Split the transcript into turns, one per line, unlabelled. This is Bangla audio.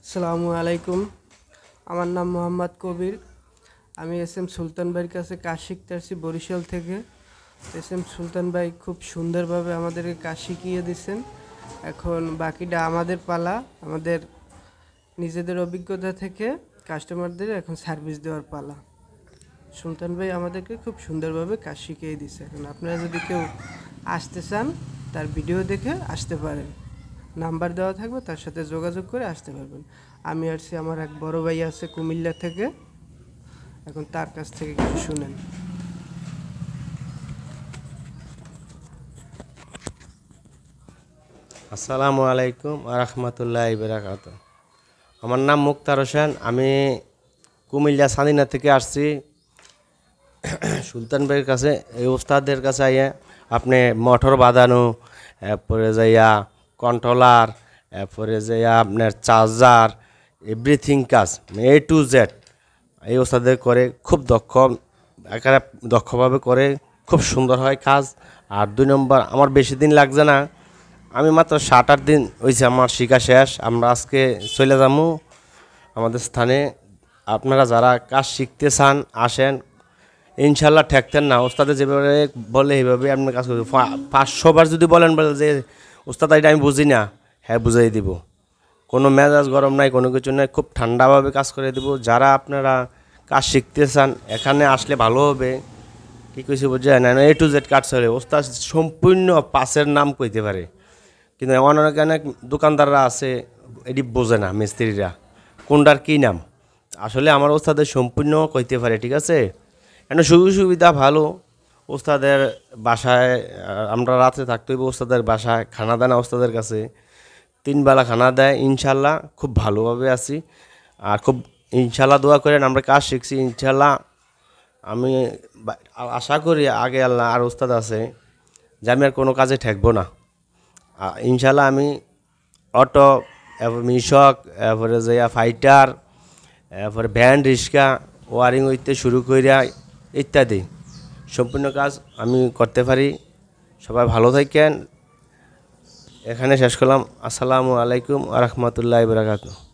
আসসালামু আলাইকুম। আমার নাম মোহাম্মদ কবির। আমি এস এম সুলতান ভাইয়ের কাছে কাজ শিখতে আসছি বরিশাল থেকে। এস এম সুলতান ভাই খুব সুন্দরভাবে আমাদেরকে কাজ শিখিয়ে দিয়েছেন। এখন বাকিটা আমাদের পালা, আমাদের নিজেদের অভিজ্ঞতা থেকে কাস্টমারদের এখন সার্ভিস দেওয়ার পালা। সুলতান ভাই আমাদেরকে খুব সুন্দরভাবে কাজ শিখিয়ে দিয়েছে। এখন আপনারা যদি কেউ আসতে চান, তার ভিডিও দেখে আসতে পারেন। নাম্বার দেওয়া থাকবে, তার সাথে যোগাযোগ করে আসতে পারবেন। আমি আসছি, আমার এক বড় ভাই আছে কুমিল্লা থেকে। এখন তার কাছ থেকে কিছু শুনেন।
আসসালামু আলাইকুম রাহমাতুল্লাহি বারাকাতুহু। আমার নাম মুক্তার হোসেন। আমি কুমিল্লা সাদিনা থেকে আসছি সুলতান ভাইয়ের কাছে। এই ওস্তাদের কাছে আইয়া আপনি মোটর বাঁধানো, এরপরে যাইয়া কন্ট্রোলার, এরপরে যাইয়া আপনার চার্জার, এভরিথিং কাজ এ টু জেড এই ওস্তাদের করে খুব একেবারে দক্ষভাবে করে, খুব সুন্দর হয় কাজ। আর 2 নম্বর, আমার বেশি দিন লাগছে না, আমি মাত্র 7-8 দিন হয়েছে আমার শিখা শেষ। আমরা আজকে চলে যাবো আমাদের স্থানে। আপনারা যারা কাজ শিখতে চান আসেন, ইনশাল্লাহ ঠেকতেন না। ওস্তাদে যেভাবে বলে এইভাবে আপনার কাজ করবে। 500 বার যদি বলে যে ওস্তাদ এটা আমি বুঝি না, হ্যাঁ বুঝাই দিব। কোনো মেজাজ গরম নাই, কোনো কিছু নাই, খুব ঠান্ডাভাবে কাজ করে দেব। যারা আপনারা কাজ শিখতে চান এখানে আসলে ভালো হবে। কী কইছি বুঝছেন না, এ টু জেড কাজ চলে। ওস্তাদ সম্পূর্ণ পাসের নাম কইতে পারে, কিন্তু অনেক অনেক দোকানদাররা আছে এটি বোঝে না, মিস্ত্রিরা কোনটার কী নাম। আসলে আমার ওস্তাদের সম্পূর্ণ কইতে পারে, ঠিক আছে। এখানে সুযোগ সুবিধা ভালো। ওস্তাদের বাসায় আমরা রাতে থাকতে হইব, ওস্তাদের বাসায় খানা দেয় না, ওস্তাদের কাছে 3 বেলা খানা দেয়। ইনশাল্লাহ খুব ভালোভাবে আছি। আর খুব ইনশাল্লাহ দোয়া করেন, আমরা কাজ শিখছি ইনশাল্লাহ। আমি আশা করি আগে আল্লাহ আর ওস্তাদ আছে যে আমি আর কোনো কাজে ঠেকবো না। ইনশাল্লাহ আমি অটো, এরপর মিশক, এরপরে যাইয়া ফাইটার, এরপরে ভ্যান, রিক্সা, ওয়ারিং হইতে শুরু করিয়া ইত্যাদি সম্পূর্ণ কাজ আমি করতে পারি। সবাই ভালো থাকেন। এখানে শেষ করলাম। আসসালামু আলাইকুম রাহমাতুল্লাহি বারাকাতুহু।